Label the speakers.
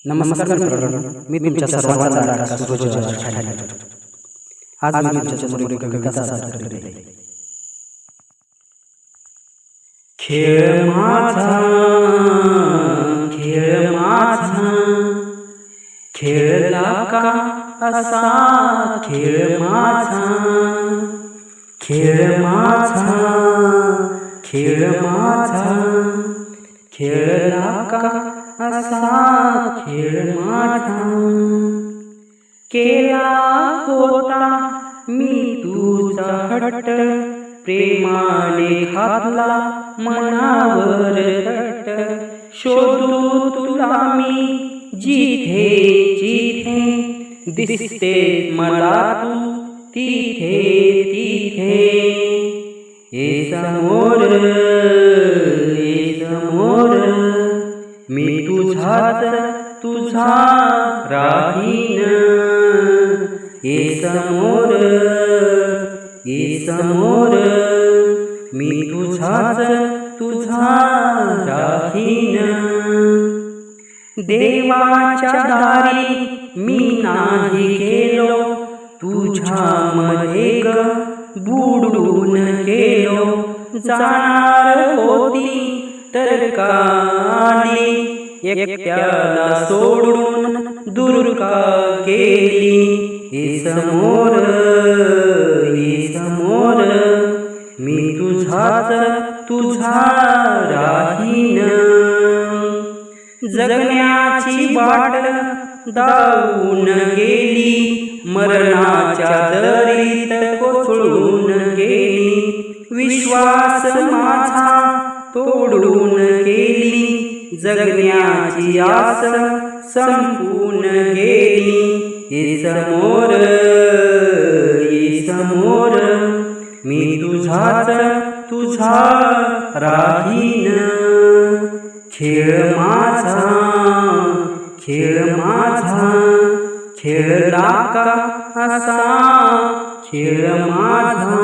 Speaker 1: नमस्कार मित्रांनो, मी तुमच्या सर्वांचा लाडका सूरज ठाणे. आज मी तुमच्या समोर एक कविता सादर करत आहे. खेळ माझा, खेळ माझा, खेळला का असा खेळ माझा, खेळ माझा, खेळ माझा, खेळला का असा खेळ माझा. केला होता मी तुझा हट्ट, प्रेमाने घातला मनावर तट. शोधू तुला मी जिथे जिथे, दिसते मला तू तिथे तिथे. ए समोर, ए समोर, मी तुझाच तुझा राहीन. ए समोर, ए समोर, मी तुझाच तुझा राहीन. देवाच्या दारी मी नाही गेलो, तुझ्यामध्ये ग बुडून गेलो. जाणार होती तर का आली, एकट्याला सोडून दूर का गेली. ए समोर, ए समोर, मी तुझाच तुझा राहीन. जगण्याची वाट दावून गेली, मरणाच्या दरीत कोसळून गेली. विश्वास माझा तोडून गेली, जगण्याची आस संपून गेली. ए समोर, ए समोर, मी तुझाच तुझा राहीन. खेळ माझा, खेळ माझा, खेळला का असा खेळ माझा.